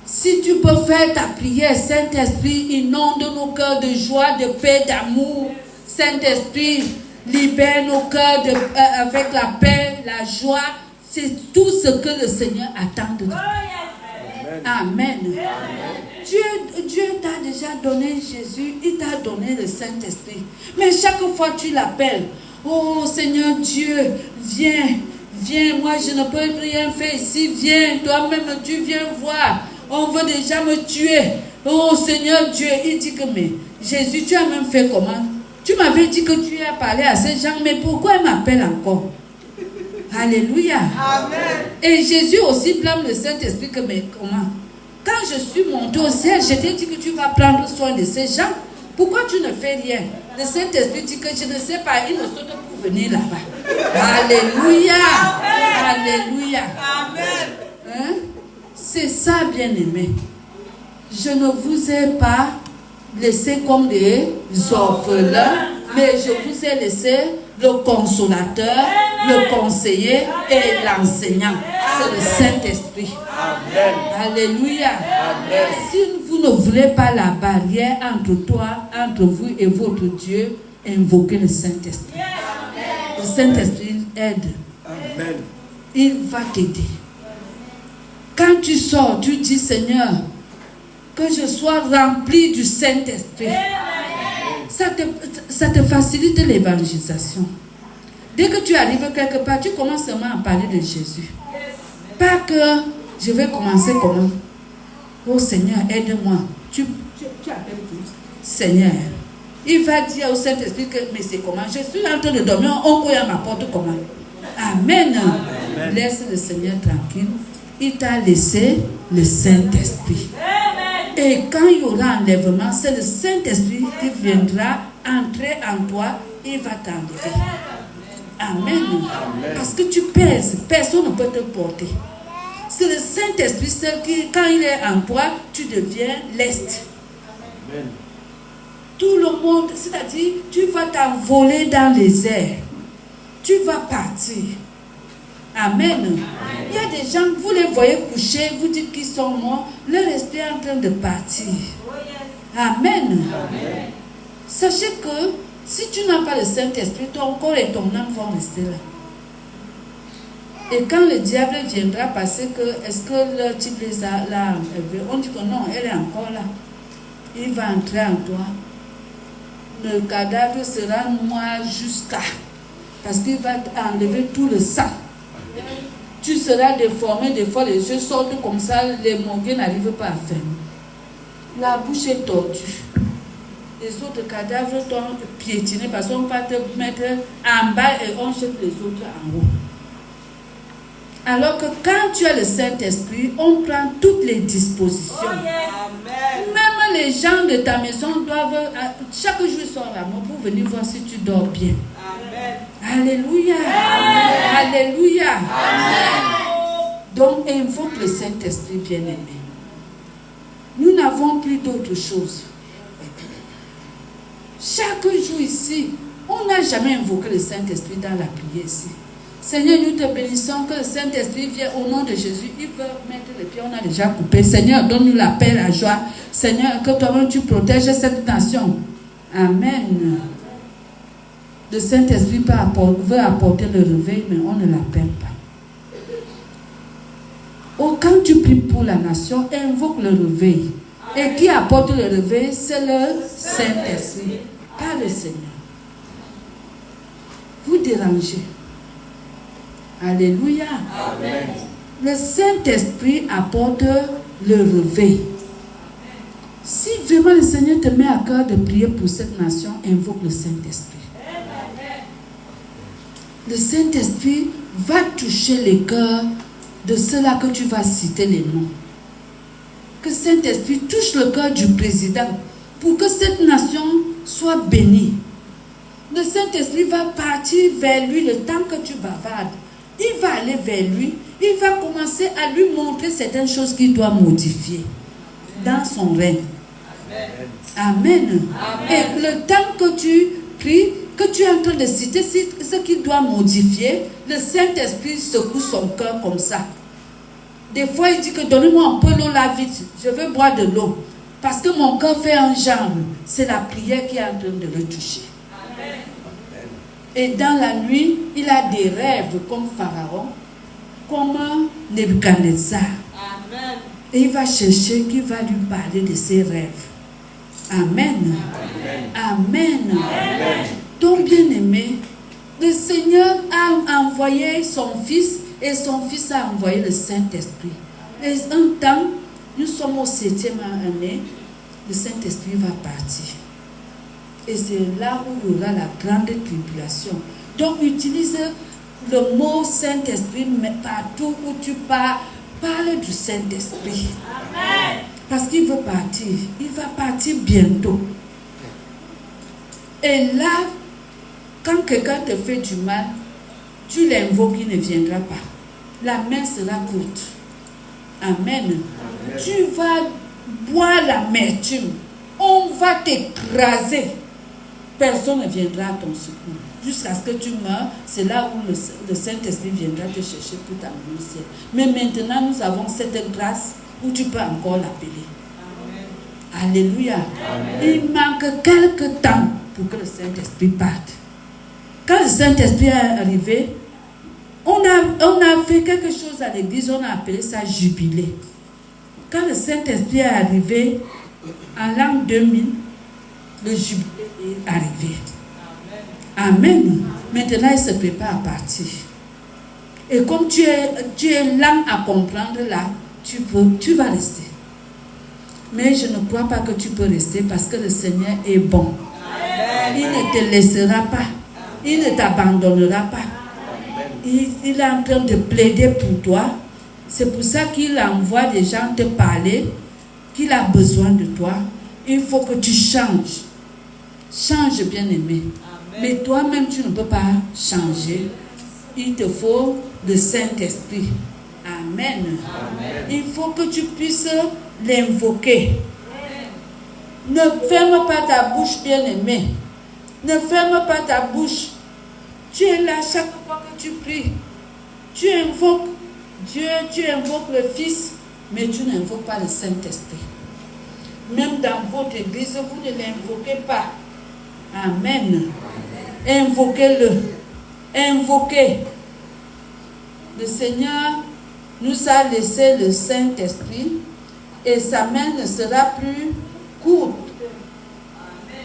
Si tu peux faire ta prière, Saint-Esprit, inonde nos cœurs de joie, de paix, d'amour. Saint-Esprit, libère nos cœurs avec la paix, la joie. C'est tout ce que le Seigneur attend de nous. Amen. Dieu t'a déjà donné Jésus, il t'a donné le Saint-Esprit. Mais chaque fois tu l'appelles, oh Seigneur Dieu, viens, viens, moi je ne peux rien faire ici, viens, toi-même tu viens voir, on veut déjà me tuer. Oh Seigneur Dieu, il dit que mais Jésus, tu as même fait comment? Tu m'avais dit que tu as parlé à ces gens, mais pourquoi ils m'appellent encore? Alléluia. Amen. Et Jésus aussi blâme le Saint-Esprit que mais comment? Quand je suis monté au ciel, je t'ai dit que tu vas prendre soin de ces gens. Pourquoi tu ne fais rien? Le Saint-Esprit dit que je ne sais pas, il ne saute pour venir là-bas. Alléluia. Amen. Alléluia. Amen. Hein? C'est ça, bien-aimé. Je ne vous ai pas laissé comme des orphelins, mais je vous ai laissé le consolateur, le conseiller et l'enseignant. C'est le Saint-Esprit. Amen. Alléluia. Amen. Si vous ne voulez pas la barrière entre vous et votre Dieu, invoquez le Saint-Esprit. Le Saint-Esprit aide. Amen. Il va t'aider. Quand tu sors, tu dis Seigneur, que je sois rempli du Saint-Esprit. Ça te facilite l'évangélisation. Dès que tu arrives quelque part, tu commences seulement à parler de Jésus. Pas que je vais commencer comment? Oh Seigneur, aide-moi. Tu appelles tout. Seigneur. Il va dire au Saint-Esprit que, mais c'est comment? Je suis en train de dormir, on cogne à ma porte comment? Amen. Amen. Laisse le Seigneur tranquille. Il t'a laissé le Saint-Esprit. Et quand il y aura enlèvement, c'est le Saint-Esprit qui viendra entrer en toi et va t'enlever. Amen. Amen. Parce que tu pèses, personne ne peut te porter. C'est le Saint-Esprit seul qui, quand il est en toi, tu deviens leste. Amen. Tout le monde, c'est-à-dire, tu vas t'envoler dans les airs. Tu vas partir. Amen. Amen. Il y a des gens, vous les voyez coucher, vous dites qu'ils sont morts, leur esprit est en train de partir. Amen. Amen. Sachez que si tu n'as pas le Saint-Esprit, ton corps et ton âme vont rester là. Et quand le diable viendra passer que, est-ce que le type les a là, on dit que non, elle est encore là. Il va entrer en toi. Le cadavre sera noir jusqu'à, parce qu'il va enlever tout le sang. Tu seras déformé, des fois les yeux sortent comme ça, les morgues n'arrivent pas à fermer. La bouche est tordue. Les autres cadavres sont piétinés parce qu'on va te mettre en bas et on jette les autres en haut. Alors que quand tu as le Saint-Esprit, on prend toutes les dispositions. Oh yes. Même les gens de ta maison doivent, chaque jour ils sont là pour venir voir si tu dors bien. Amen. Alléluia. Amen. Alléluia. Amen. Donc invoque le Saint-Esprit bien-aimé. Nous n'avons plus d'autre chose. Chaque jour ici, on n'a jamais invoqué le Saint-Esprit dans la prière ici. Seigneur, nous te bénissons que le Saint-Esprit vienne au nom de Jésus. Il veut mettre les pieds, on a déjà coupé. Seigneur, donne-nous la paix, la joie. Seigneur, que toi-même tu protèges cette nation. Amen. Le Saint-Esprit veut apporter le réveil, mais on ne l'appelle pas. Oh, quand tu pries pour la nation, invoque le réveil. Et qui apporte le réveil, c'est le Saint-Esprit, pas le Seigneur. Vous dérangez. Alléluia. Amen. Le Saint-Esprit apporte le réveil. Si vraiment le Seigneur te met à cœur de prier pour cette nation, invoque le Saint-Esprit. Le Saint-Esprit va toucher les cœurs de ceux-là que tu vas citer les noms. Que le Saint-Esprit touche le cœur du président pour que cette nation soit bénie. le Saint-Esprit va partir vers lui le temps que tu bavardes. Il va aller vers lui. Il va commencer à lui montrer certaines choses qu'il doit modifier dans son règne. Amen. Et le temps que tu pries, que tu es en train de citer ce qu'il doit modifier, le Saint-Esprit secoue son cœur comme ça. Des fois, il dit que donnez-moi un peu l'eau là vite. Je veux boire de l'eau. Parce que mon cœur fait un genre. C'est la prière qui est en train de le toucher. Amen. Et dans la nuit, il a des rêves comme Pharaon, comme Nebuchadnezzar. Amen. Et il va chercher qui va lui parler de ses rêves. Amen. Amen. Amen. Donc, bien-aimé, le Seigneur a envoyé son Fils et son Fils a envoyé le Saint-Esprit. Et un temps, nous sommes au 7e année, le Saint-Esprit va partir. Et c'est là où il y aura la grande tribulation. Donc, utilise le mot Saint-Esprit, mais partout où tu pars, parle du Saint-Esprit. Amen. Parce qu'il veut partir. Il va partir bientôt. Et là, quand quelqu'un te fait du mal, tu l'invoques, il ne viendra pas. La main sera courte. Amen. Amen. Tu vas boire l'amertume. On va t'écraser. Personne ne viendra à ton secours. Jusqu'à ce que tu meurs, c'est là où le Saint-Esprit viendra te chercher pour t'amener au ciel. Mais maintenant, nous avons cette grâce où tu peux encore l'appeler. Amen. Alléluia. Amen. Il manque quelques temps pour que le Saint-Esprit parte. Quand le Saint-Esprit est arrivé, on a fait quelque chose à l'église, on a appelé ça jubilé. Quand le Saint-Esprit est arrivé, en l'an 2000, le jubilé est arrivé. Amen. Amen. Maintenant, il se prépare à partir. Et comme tu es lent à comprendre là, tu vas rester. Mais je ne crois pas que tu peux rester parce que le Seigneur est bon. Amen. Il ne te laissera pas. Il ne t'abandonnera pas. Il est en train de plaider pour toi. C'est pour ça qu'il envoie des gens te parler, qu'il a besoin de toi. Il faut que tu changes. Change, bien-aimé. Mais toi-même, tu ne peux pas changer. Il te faut le Saint-Esprit. Amen. Amen. Il faut que tu puisses l'invoquer. Ne ferme pas ta bouche, bien-aimé. Ne ferme pas ta bouche. Tu es là chaque fois que tu pries. Tu invoques Dieu, tu invoques le Fils, mais tu n'invoques pas le Saint-Esprit. Même dans votre église, vous ne l'invoquez pas. Amen. Invoquez-le. Invoquez. Le Seigneur nous a laissé le Saint-Esprit et sa main ne sera plus courte.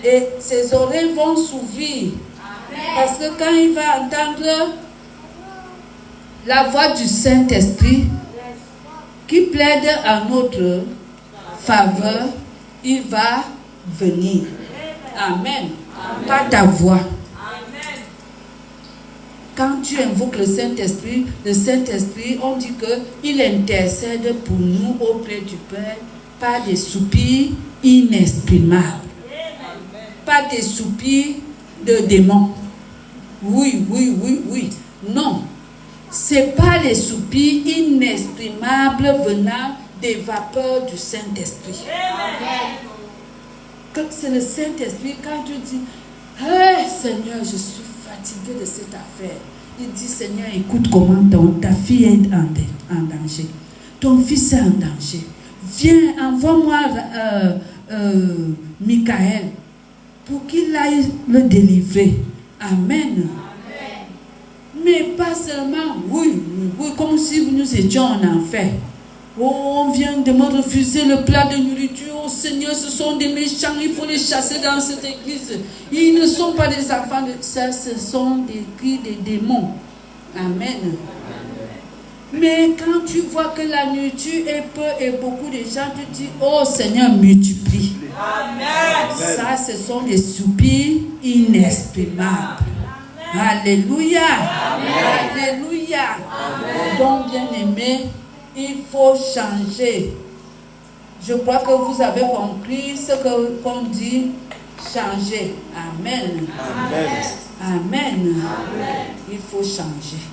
Et ses oreilles vont s'ouvrir. Parce que quand il va entendre la voix du Saint-Esprit qui plaide en notre faveur, il va venir. Amen. Amen. Pas ta voix. Amen. Quand tu invoques le Saint-Esprit, on dit qu'il intercède pour nous auprès du Père par des soupirs inexprimables. Amen. Pas des soupirs de démons. Oui. Non. Ce n'est pas les soupirs inexprimables venant des vapeurs du Saint-Esprit. Amen. C'est le Saint-Esprit, quand tu dis hey, Seigneur, je suis fatigué de cette affaire. Il dit Seigneur, écoute comment ta fille est en danger. Ton fils est en danger. Viens, envoie-moi Michael pour qu'il aille le délivrer. Amen. Mais pas seulement, oui, comme si nous étions en enfer. Oh, on vient de me refuser le plat de nourriture. Oh Seigneur, ce sont des méchants, il faut les chasser dans cette église. Ils ne sont pas des enfants de ça, ce sont des cris des démons. Amen. Mais quand tu vois que la nourriture est peu et beaucoup de gens te disent, oh Seigneur, multiplie. Amen. Ça, ce sont des soupirs inexprimables. Alléluia. Amen. Alléluia. Amen. Donc, bien-aimé, il faut changer. Je crois que vous avez compris ce qu'on dit. changer. Amen. Amen. Il faut changer.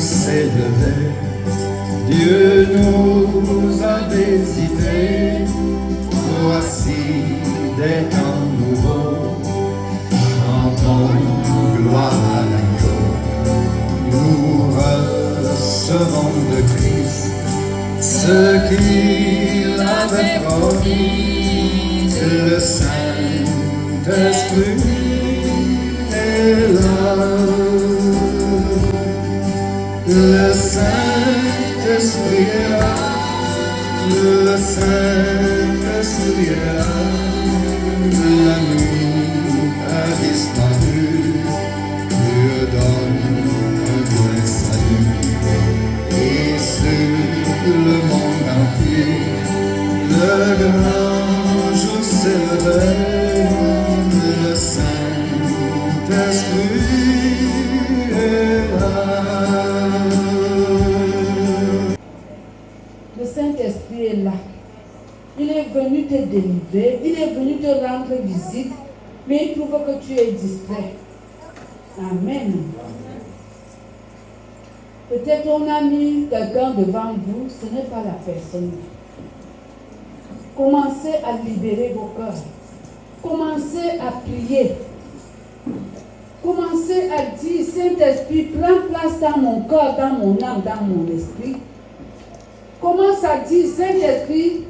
S'est levé, Dieu nous a visités, voici des temps nouveaux, chantons gloire à l'agneau, nous recevons de Christ ce qu'il avait promis, le Saint-Esprit est là. Le Saint-Esprit est là, le Saint-Esprit est là, la nuit a disparu, Dieu donne un plein salut, et sur le monde entier, le grand jour s'est levé, le Saint-Esprit est là. Le Saint-Esprit est là. Il est venu te délivrer, il est venu te rendre visite, mais il trouve que tu es distrait. Amen. Peut-être on a mis quelqu'un devant vous, ce n'est pas la personne. Commencez à libérer vos cœurs. Commencez à prier. Commencez à dire, Saint-Esprit, prends place dans mon cœur, dans mon âme, dans mon esprit. Commence à dire, Saint-Esprit,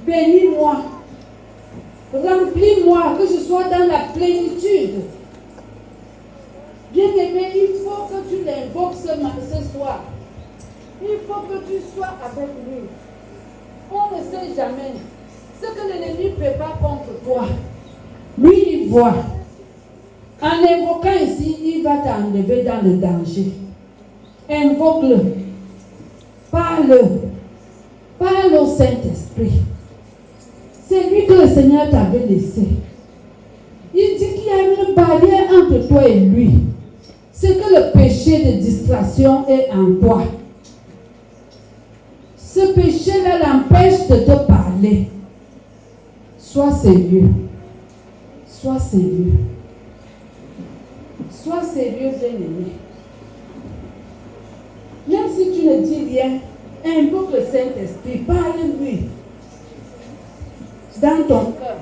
bénis-moi. Remplis-moi, que je sois dans la plénitude. Bien-aimé, il faut que tu l'invoques ce soir. Il faut que tu sois avec lui. On ne sait jamais ce que l'ennemi prépare contre toi. Lui, il voit. En invoquant ici, il va t'enlever dans le danger. Invoque-le. Parle. Parle au Saint-Esprit. C'est lui que le Seigneur t'avait laissé. Il dit qu'il y a une barrière entre toi et lui. C'est que le péché de distraction est en toi. Ce péché-là l'empêche de te parler. Sois sérieux. Sois sérieux. Sois sérieux, bien-aimé. Même si tu ne dis rien, invoque le Saint-Esprit, parle-lui dans ton cœur.